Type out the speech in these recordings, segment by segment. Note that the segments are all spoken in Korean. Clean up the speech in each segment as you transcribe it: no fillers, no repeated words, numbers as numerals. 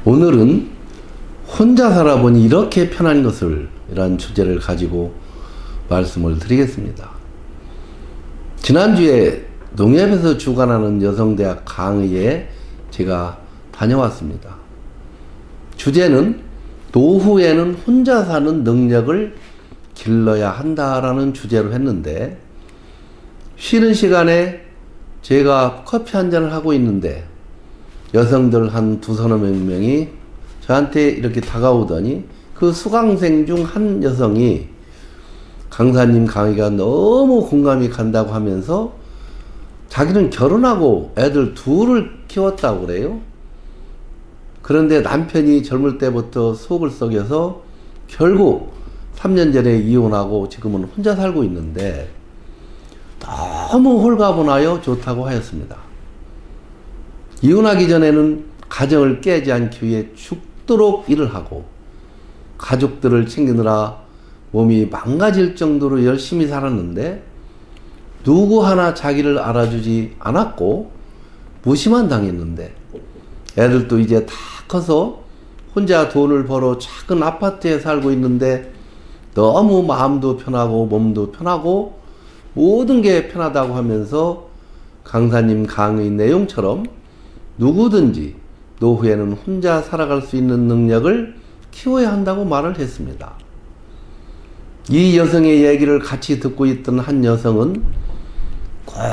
오늘은 혼자 살아보니 이렇게 편한 것을 이란 주제를 가지고 말씀을 드리겠습니다. 지난주에 농협에서 주관하는 여성대학 강의에 제가 다녀왔습니다. 주제는 노후에는 혼자 사는 능력을 길러야 한다라는 주제로 했는데, 쉬는 시간에 제가 커피 한 잔을 하고 있는데 여성들 한 두서너 명이 저한테 이렇게 다가오더니, 그 수강생 중 한 여성이 강사님 강의가 너무 공감이 간다고 하면서 자기는 결혼하고 애들 둘을 키웠다고 그래요. 그런데 남편이 젊을 때부터 속을 썩여서 결국 3년 전에 이혼하고 지금은 혼자 살고 있는데 너무 홀가분하여 좋다고 하였습니다. 이혼하기 전에는 가정을 깨지 않기 위해 죽도록 일을 하고 가족들을 챙기느라 몸이 망가질 정도로 열심히 살았는데 누구 하나 자기를 알아주지 않았고 무시만 당했는데, 애들도 이제 다 커서 혼자 돈을 벌어 작은 아파트에 살고 있는데 너무 마음도 편하고 몸도 편하고 모든 게 편하다고 하면서 강사님 강의 내용처럼 누구든지 노후에는 혼자 살아갈 수 있는 능력을 키워야 한다고 말을 했습니다. 이 여성의 얘기를 같이 듣고 있던 한 여성은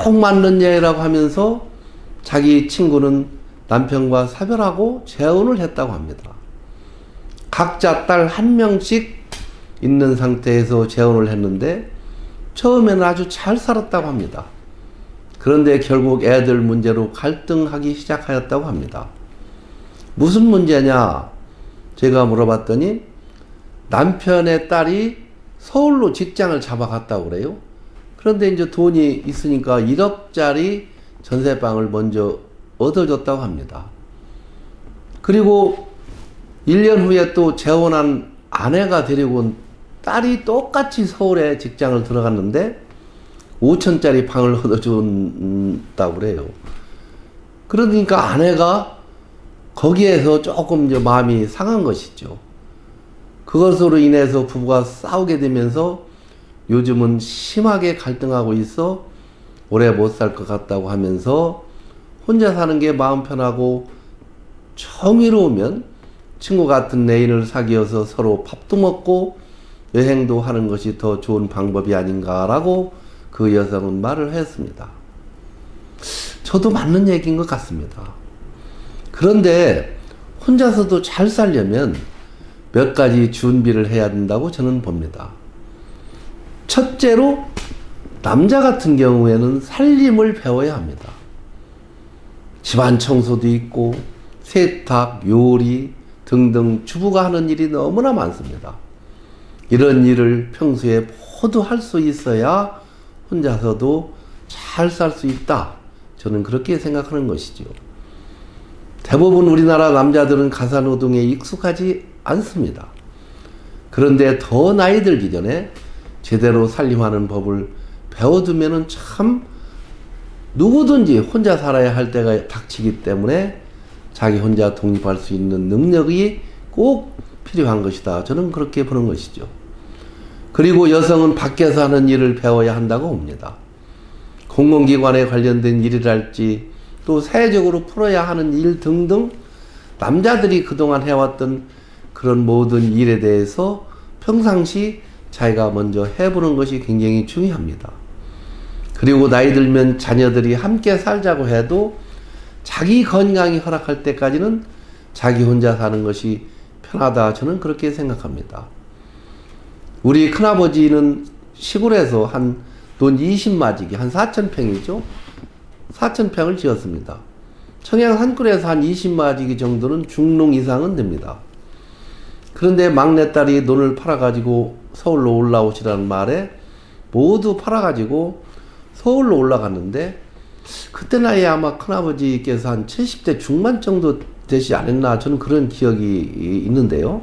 꼭 맞는 얘기라고 하면서 자기 친구는 남편과 사별하고 재혼을 했다고 합니다. 각자 딸 한 명씩 있는 상태에서 재혼을 했는데 처음에는 아주 잘 살았다고 합니다. 그런데 결국 애들 문제로 갈등하기 시작하였다고 합니다. 무슨 문제냐? 제가 물어봤더니 남편의 딸이 서울로 직장을 잡아갔다고 그래요. 그런데 이제 돈이 있으니까 1억짜리 전세방을 먼저 얻어줬다고 합니다. 그리고 1년 후에 또 재혼한 아내가 데리고 온 딸이 똑같이 서울에 직장을 들어갔는데 5천짜리 방을 얻어준다고 그래요. 그러니까 아내가 거기에서 조금 이제 마음이 상한 것이죠. 그것으로 인해서 부부가 싸우게 되면서 요즘은 심하게 갈등하고 있어 오래 못 살 것 같다고 하면서 혼자 사는 게 마음 편하고 정의로우면 친구 같은 애인을 사귀어서 서로 밥도 먹고 여행도 하는 것이 더 좋은 방법이 아닌가라고 그 여성은 말을 했습니다. 저도 맞는 얘기인 것 같습니다. 그런데 혼자서도 잘 살려면 몇 가지 준비를 해야 된다고 저는 봅니다. 첫째로 남자 같은 경우에는 살림을 배워야 합니다. 집안 청소도 있고 세탁, 요리 등등 주부가 하는 일이 너무나 많습니다. 이런 일을 평소에 모두 할 수 있어야 혼자서도 잘 살 수 있다. 저는 그렇게 생각하는 것이죠. 대부분 우리나라 남자들은 가사노동에 익숙하지 않습니다. 그런데 더 나이 들기 전에 제대로 살림하는 법을 배워두면은 참 누구든지 혼자 살아야 할 때가 닥치기 때문에 자기 혼자 독립할 수 있는 능력이 꼭 필요한 것이다. 저는 그렇게 보는 것이죠. 그리고 여성은 밖에서 하는 일을 배워야 한다고 봅니다. 공공기관에 관련된 일이랄지 또 사회적으로 풀어야 하는 일 등등 남자들이 그동안 해왔던 그런 모든 일에 대해서 평상시 자기가 먼저 해보는 것이 굉장히 중요합니다. 그리고 나이 들면 자녀들이 함께 살자고 해도 자기 건강이 허락할 때까지는 자기 혼자 사는 것이 편하다. 저는 그렇게 생각합니다. 우리 큰아버지는 시골에서 한 돈 20마지기, 한 4,000평이죠. 4,000평을 지었습니다. 청양 산골에서 한 20마지기 정도는 중농 이상은 됩니다. 그런데 막내딸이 논을 팔아가지고 서울로 올라오시라는 말에 모두 팔아가지고 서울로 올라갔는데, 그때 나이에 아마 큰아버지께서 한 70대 중반 정도 되시지 않았나, 저는 그런 기억이 있는데요.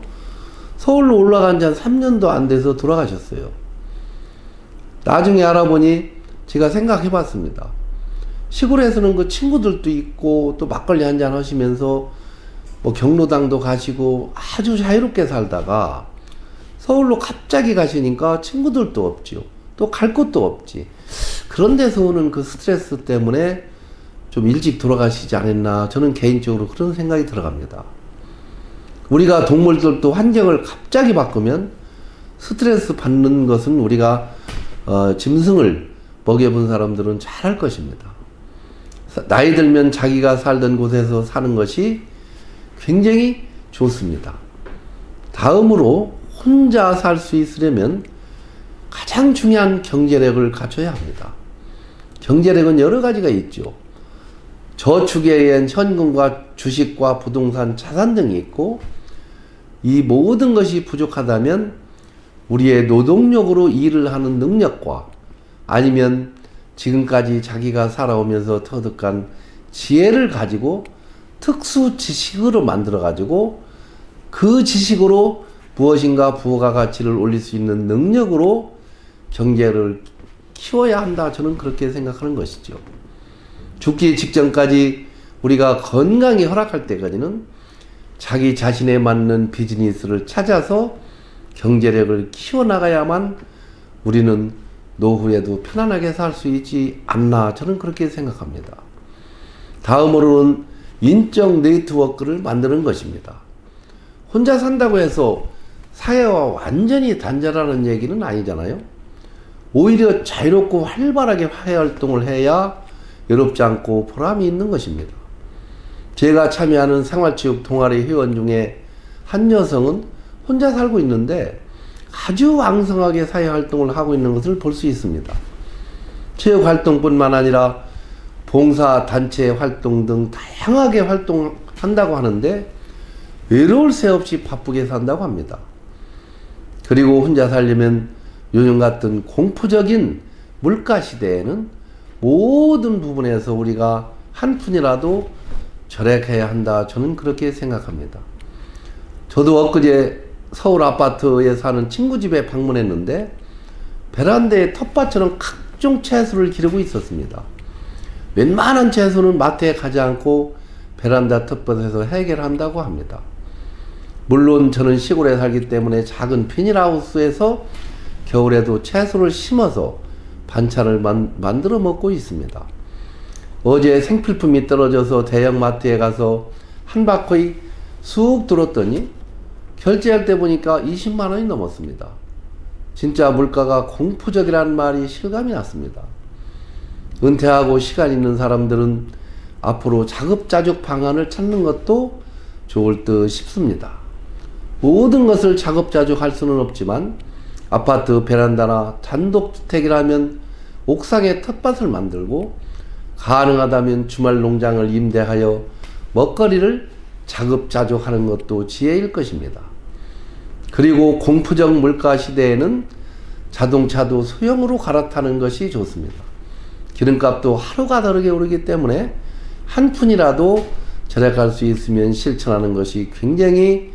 서울로 올라간 지 한 3년도 안 돼서 돌아가셨어요. 나중에 알아보니 제가 생각해 봤습니다. 시골에서는 그 친구들도 있고 또 막걸리 한잔 하시면서 뭐 경로당도 가시고 아주 자유롭게 살다가 서울로 갑자기 가시니까 친구들도 없지요. 또 갈 곳도 없지. 그런 데서 오는 그 스트레스 때문에 좀 일찍 돌아가시지 않았나, 저는 개인적으로 그런 생각이 들어갑니다. 우리가 동물들도 환경을 갑자기 바꾸면 스트레스 받는 것은 우리가 짐승을 먹여본 사람들은 잘 알 것입니다. 나이 들면 자기가 살던 곳에서 사는 것이 굉장히 좋습니다. 다음으로 혼자 살 수 있으려면 가장 중요한 경제력을 갖춰야 합니다. 경제력은 여러 가지가 있죠. 저축에 의한 현금과 주식과 부동산, 자산 등이 있고, 이 모든 것이 부족하다면 우리의 노동력으로 일을 하는 능력과 아니면 지금까지 자기가 살아오면서 터득한 지혜를 가지고 특수 지식으로 만들어 가지고 그 지식으로 무엇인가 부가가치를 올릴 수 있는 능력으로 경제를 키워야 한다, 저는 그렇게 생각하는 것이죠. 죽기 직전까지 우리가 건강이 허락할 때까지는 자기 자신에 맞는 비즈니스를 찾아서 경제력을 키워나가야만 우리는 노후에도 편안하게 살 수 있지 않나, 저는 그렇게 생각합니다. 다음으로는 인적 네트워크를 만드는 것입니다. 혼자 산다고 해서 사회와 완전히 단절하는 얘기는 아니잖아요. 오히려 자유롭고 활발하게 사회 활동을 해야 외롭지 않고 보람이 있는 것입니다. 제가 참여하는 생활체육 동아리 회원 중에 한 여성은 혼자 살고 있는데 아주 왕성하게 사회활동을 하고 있는 것을 볼 수 있습니다. 체육활동뿐만 아니라 봉사단체 활동 등 다양하게 활동한다고 하는데 외로울 새 없이 바쁘게 산다고 합니다. 그리고 혼자 살려면 요즘 같은 공포적인 물가 시대에는 모든 부분에서 우리가 한 푼이라도 절약해야 한다, 저는 그렇게 생각합니다. 저도 엊그제 서울 아파트에 사는 친구 집에 방문했는데 베란다에 텃밭처럼 각종 채소를 기르고 있었습니다. 웬만한 채소는 마트에 가지 않고 베란다 텃밭에서 해결한다고 합니다. 물론 저는 시골에 살기 때문에 작은 비닐하우스에서 겨울에도 채소를 심어서 반찬을 만들어 먹고 있습니다. 어제 생필품이 떨어져서 대형마트에 가서 한 바퀴 쑥 돌았더니 결제할 때 보니까 20만 원이 넘었습니다. 진짜 물가가 공포적이라는 말이 실감이 났습니다. 은퇴하고 시간 있는 사람들은 앞으로 자급자족 방안을 찾는 것도 좋을 듯 싶습니다. 모든 것을 자급자족 할 수는 없지만 아파트 베란다나 단독주택이라면 옥상에 텃밭을 만들고 가능하다면 주말 농장을 임대하여 먹거리를 자급자족하는 것도 지혜일 것입니다. 그리고 공포적 물가 시대에는 자동차도 소형으로 갈아타는 것이 좋습니다. 기름값도 하루가 다르게 오르기 때문에 한 푼이라도 절약할 수 있으면 실천하는 것이 굉장히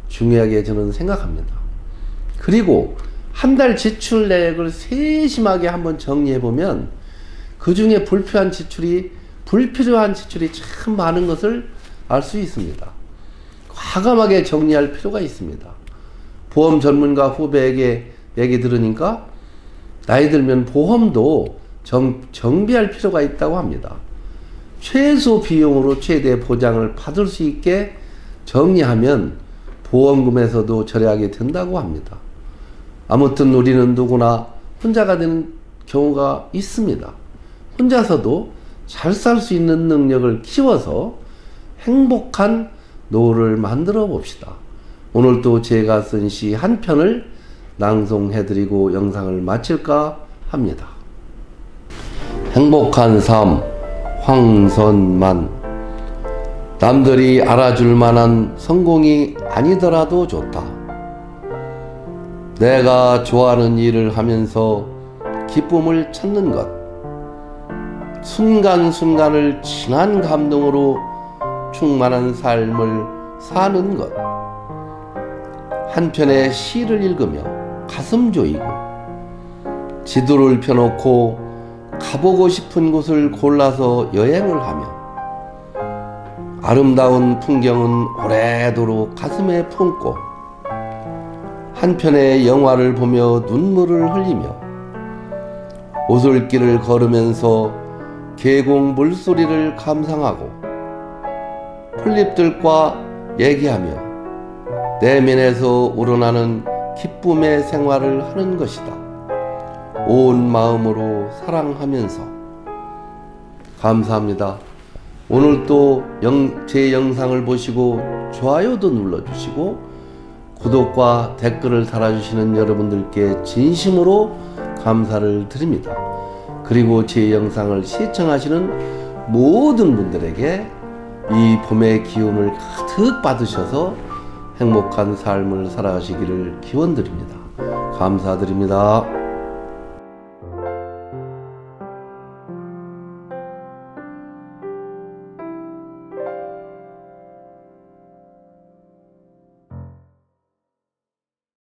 중요하게 저는 생각합니다. 그리고 한 달 지출 내역을 세심하게 한번 정리해보면 그 중에 불필요한 지출이 참 많은 것을 알 수 있습니다. 과감하게 정리할 필요가 있습니다. 보험 전문가 후배에게 얘기 들으니까 나이 들면 보험도 정비할 필요가 있다고 합니다. 최소 비용으로 최대 보장을 받을 수 있게 정리하면 보험금에서도 절약이 된다고 합니다. 아무튼 우리는 누구나 혼자가 되는 경우가 있습니다. 혼자서도 잘 살 수 있는 능력을 키워서 행복한 노후를 만들어 봅시다. 오늘도 제가 쓴 시 한 편을 낭송해드리고 영상을 마칠까 합니다. 행복한 삶, 황선만. 남들이 알아줄 만한 성공이 아니더라도 좋다. 내가 좋아하는 일을 하면서 기쁨을 찾는 것. 순간순간을 진한 감동으로 충만한 삶을 사는 것. 한편의 시를 읽으며 가슴 조이고 지도를 펴놓고 가보고 싶은 곳을 골라서 여행을 하며 아름다운 풍경은 오래도록 가슴에 품고 한편의 영화를 보며 눈물을 흘리며 오솔길을 걸으면서 계곡 물소리를 감상하고 풀잎들과 얘기하며 내면에서 우러나는 기쁨의 생활을 하는 것이다. 온 마음으로 사랑하면서. 감사합니다. 오늘 또 제 영상을 보시고 좋아요도 눌러주시고 구독과 댓글을 달아주시는 여러분들께 진심으로 감사를 드립니다. 그리고 제 영상을 시청하시는 모든 분들에게 이 봄의 기운을 가득 받으셔서 행복한 삶을 살아가시기를 기원드립니다. 감사드립니다.